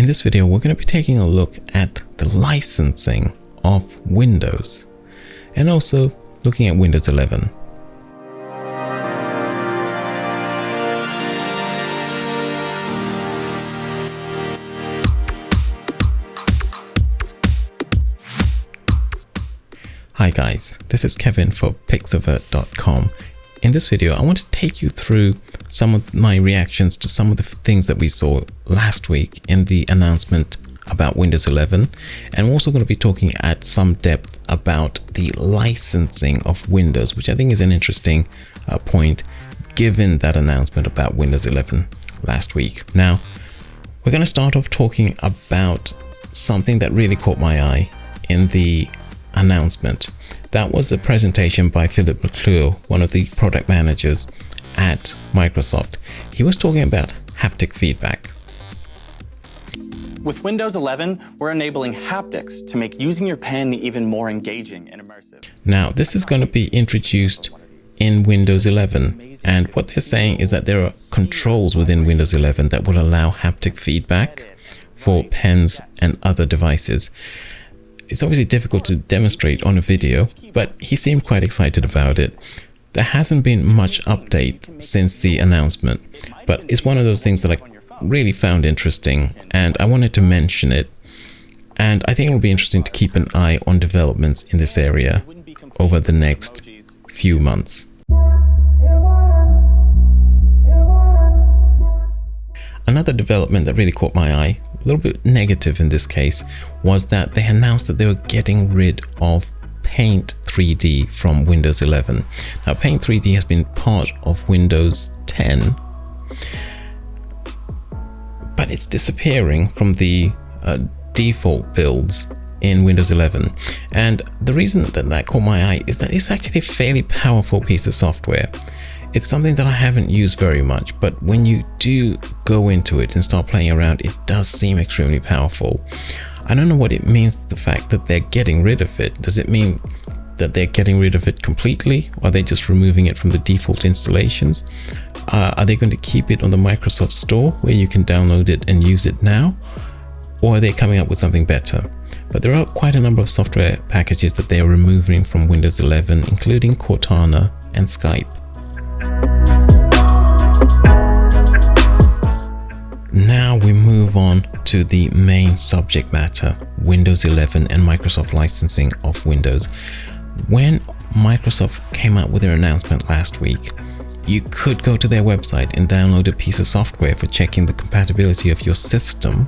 this video, we're going to be taking a look at the licensing of Windows and also looking at Windows 11. Hi guys, this is Kevin for Pixavert.com. In this video, I want to take you through some of my reactions to some of the things that we saw last week in the announcement about Windows 11. And we're also going to be talking at some depth about the licensing of Windows, which I think is an interesting point given that announcement about Windows 11 last week. Now, we're going to start off talking about something that really caught my eye in the announcement. That was a presentation by Philip McClure, one of the product managers at Microsoft. He was talking about haptic feedback. With Windows 11, we're enabling haptics to make using your pen even more engaging and immersive. Now, this is going to be introduced in Windows 11, and what they're saying is that there are controls within Windows 11 that will allow haptic feedback for pens and other devices. It's obviously difficult to demonstrate on a video, but he seemed quite excited about it. There hasn't been much update since the announcement, but it's one of those things that I really found interesting and I wanted to mention it. And I think it'll be interesting to keep an eye on developments in this area over the next few months. Another development that really caught my eye, a little bit negative in this case, was that they announced that they were getting rid of Paint 3D from Windows 11. Now, Paint 3D has been part of Windows 10, but it's disappearing from the default builds in Windows 11. And the reason that caught my eye is that it's actually a fairly powerful piece of software. It's something that I haven't used very much, but when you do go into it and start playing around, it does seem extremely powerful. I don't know what it means, the fact that they're getting rid of it. Does it mean that they're getting rid of it completely? Or are they just removing it from the default installations? Are they going to keep it on the Microsoft Store where you can download it and use it now? Or are they coming up with something better? But there are quite a number of software packages that they are removing from Windows 11, including Cortana and Skype. Now we move on to the main subject matter, Windows 11 and Microsoft licensing of Windows. When Microsoft came out with their announcement last week, you could go to their website and download a piece of software for checking the compatibility of your system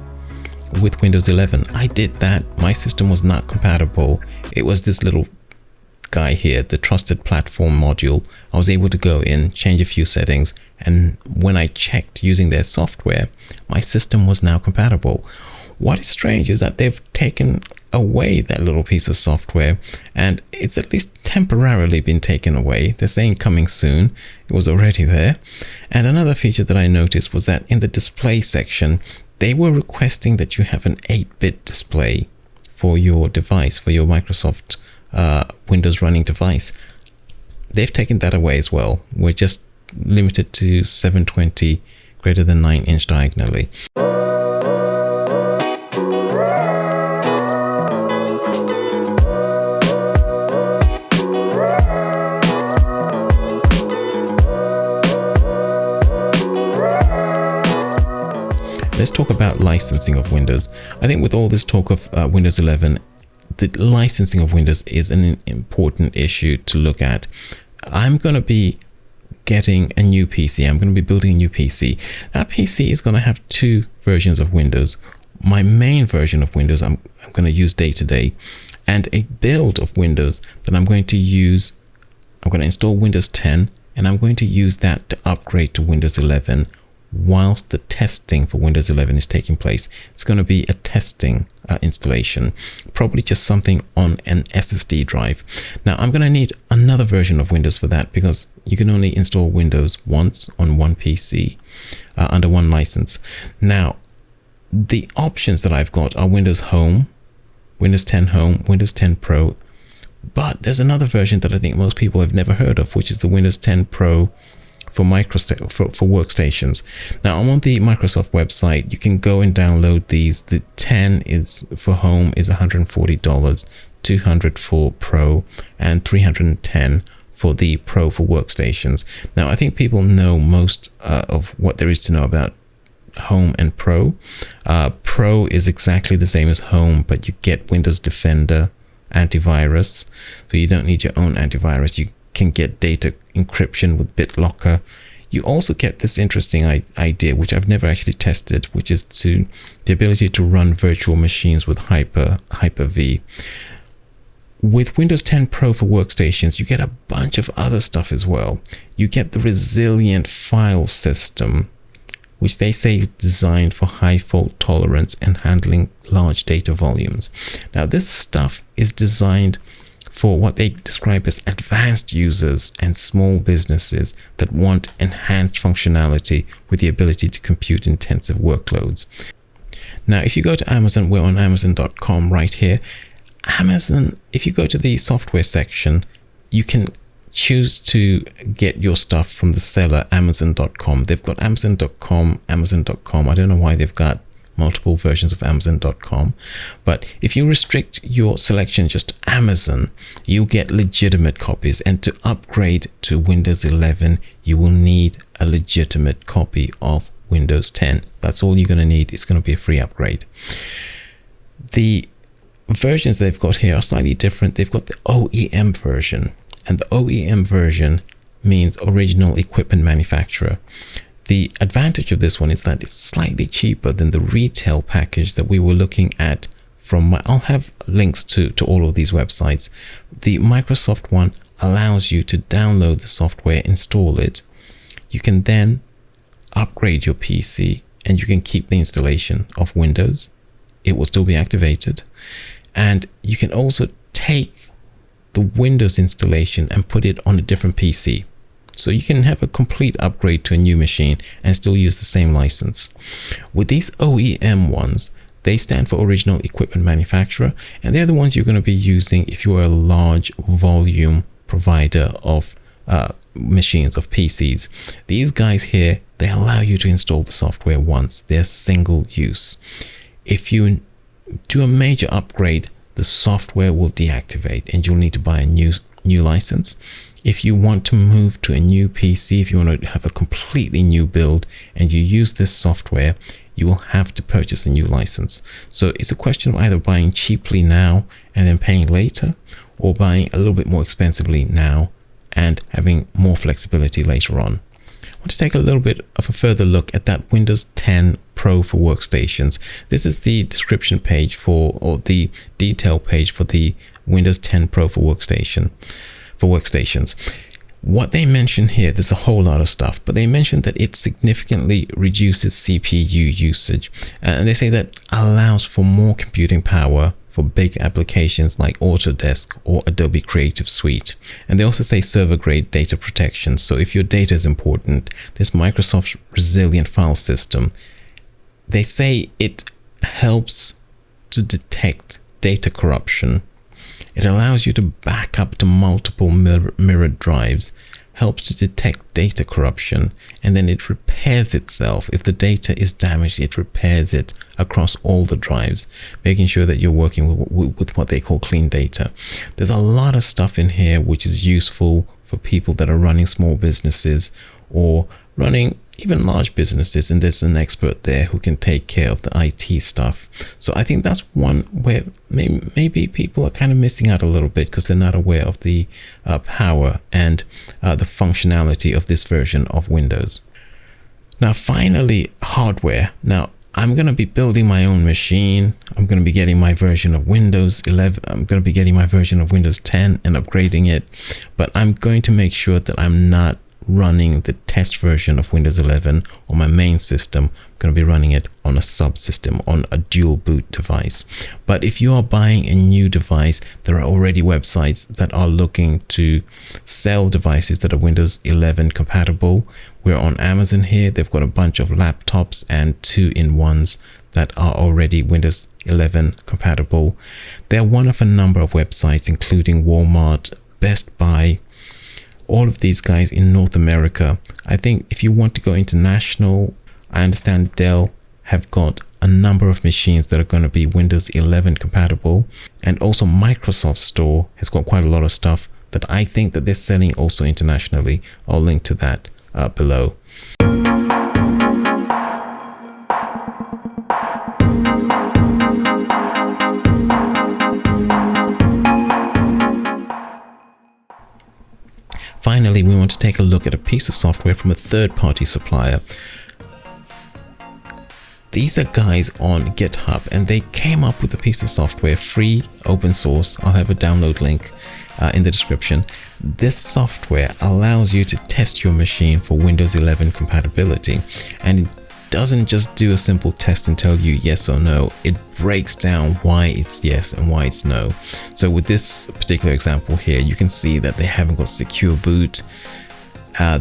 with Windows 11. I did that. My system was not compatible. It was this little guy here, the trusted platform module. I was able to go in, change a few settings, and when I checked using their software, my system was now compatible. What is strange is that they've taken away that little piece of software, and it's at least temporarily been taken away. They're saying coming soon. It was already there. And another feature that I noticed was that in the display section, they were requesting that you have an 8-bit display for your device, for your Microsoft Windows running device. They've taken that away as well. We're just limited to 720 greater than 9-inch diagonally. Let's talk about licensing of Windows. I think with all this talk of Windows 11, the licensing of Windows is an important issue to look at. I'm going to be getting a new PC. I'm going to be building a new PC. That PC is going to have two versions of Windows. My main version of Windows I'm going to use day to day, and a build of Windows that I'm going to use. I'm going to install Windows 10, and I'm going to use that to upgrade to Windows 11 whilst the testing for Windows 11 is taking place. It's going to be a testing installation, probably just something on an SSD drive. Now, I'm going to need another version of Windows for that because you can only install Windows once on one PC under one license. Now, the options that I've got are Windows Home, Windows 10 Home, Windows 10 Pro, but there's another version that I think most people have never heard of, which is the Windows 10 Pro for workstations. Now I'm on the Microsoft website. You can go and download these. The 10 is for home is $140, $200 for Pro, and $310 for the Pro for workstations. Now I think people know most of what there is to know about Home and Pro. Pro is exactly the same as Home, but you get Windows Defender antivirus, so you don't need your own antivirus. You can get data encryption with BitLocker. You also get this interesting idea, which I've never actually tested, which is the ability to run virtual machines with Hyper-V. With Windows 10 Pro for workstations, you get a bunch of other stuff as well. You get the resilient file system, which they say is designed for high fault tolerance and handling large data volumes. Now, this stuff is designed for what they describe as advanced users and small businesses that want enhanced functionality with the ability to compute intensive workloads. Now, if you go to Amazon, we're on Amazon.com right here. Amazon, if you go to the software section, you can choose to get your stuff from the seller, Amazon.com. They've got Amazon.com, Amazon.com. I don't know why they've got multiple versions of Amazon.com, but if you restrict your selection just to Amazon, you get legitimate copies, and to upgrade to Windows 11 you will need a legitimate copy of Windows 10. That's all you're going to need. It's going to be a free upgrade. The versions they've got here are slightly different. They've got the OEM version, and the OEM version means original equipment manufacturer. The advantage of this one is that it's slightly cheaper than the retail package that we were looking at from I'll have links to all of these websites. The Microsoft one allows you to download the software, install it. You can then upgrade your PC and you can keep the installation of Windows. It will still be activated. And you can also take the Windows installation and put it on a different PC. So you can have a complete upgrade to a new machine and still use the same license. With these OEM ones, they stand for original equipment manufacturer, and they're the ones you're going to be using if you are a large volume provider of machines, of PCs. These guys here, they allow you to install the software once. They're single use. If you do a major upgrade, the software will deactivate and you'll need to buy a new license. If you want to move to a new PC, if you want to have a completely new build and you use this software, you will have to purchase a new license. So it's a question of either buying cheaply now and then paying later, or buying a little bit more expensively now and having more flexibility later on. I want to take a little bit of a further look at that Windows 10 Pro for workstations. This is the description page or the detail page for the Windows 10 Pro for workstations. What they mention here, there's a whole lot of stuff, but they mention that it significantly reduces CPU usage, and they say that allows for more computing power for big applications like Autodesk or Adobe Creative Suite. And they also say server grade data protection. So if your data is important, this Microsoft resilient file system, they say it helps to detect data corruption. It allows you to back up to multiple mirrored drives, helps to detect data corruption, and then it repairs itself. If the data is damaged, it repairs it across all the drives, making sure that you're working with what they call clean data. There's a lot of stuff in here which is useful for people that are running small businesses or running even large businesses, and there's an expert there who can take care of the IT stuff. So I think that's one where maybe people are kind of missing out a little bit because they're not aware of the power and the functionality of this version of Windows. Now finally, hardware. Now I'm going to be building my own machine. I'm going to be getting my version of Windows 11. I'm going to be getting my version of Windows 10 and upgrading it, but I'm going to make sure that I'm not running the test version of Windows 11 on my main system. I'm going to be running it on a subsystem, on a dual boot device. But if you are buying a new device, there are already websites that are looking to sell devices that are Windows 11 compatible. We're on Amazon here. They've got a bunch of laptops and 2-in-1s that are already Windows 11 compatible. They're one of a number of websites, including Walmart, Best Buy, all of these guys in North America. I think if you want to go international, I understand Dell have got a number of machines that are going to be Windows 11 compatible, and also Microsoft Store has got quite a lot of stuff that I think that they're selling also internationally. I'll link to that below. Finally, we want to take a look at a piece of software from a third-party supplier. These are guys on GitHub, and they came up with a piece of software, free, open source. I'll have a download link in the description. This software allows you to test your machine for Windows 11 compatibility, and it doesn't just do a simple test and tell you yes or no. It breaks down why it's yes and why it's no. So with this particular example here, you can see that they haven't got secure boot.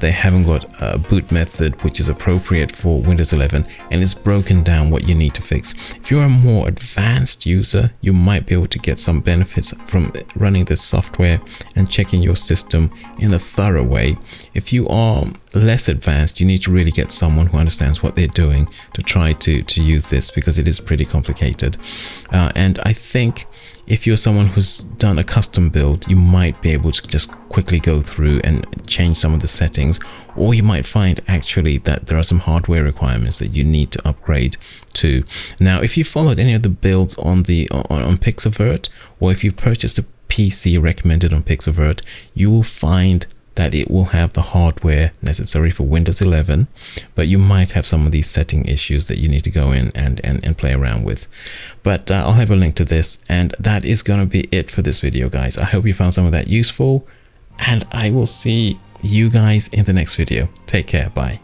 They haven't got a boot method which is appropriate for Windows 11, and it's broken down what you need to fix. If you're a more advanced user, you might be able to get some benefits from running this software and checking your system in a thorough way. If you are less advanced, you need to really get someone who understands what they're doing to try to use this, because it is pretty complicated. And I think if you're someone who's done a custom build, you might be able to just quickly go through and change some of the settings, or you might find actually that there are some hardware requirements that you need to upgrade to. Now, if you followed any of the builds on Pixavert, or if you purchased a PC recommended on Pixavert, you will find that it will have the hardware necessary for Windows 11, but you might have some of these setting issues that you need to go in and play around with. But I'll have a link to this, and that is going to be it for this video, guys. I hope you found some of that useful, and I will see you guys in the next video. Take care. Bye.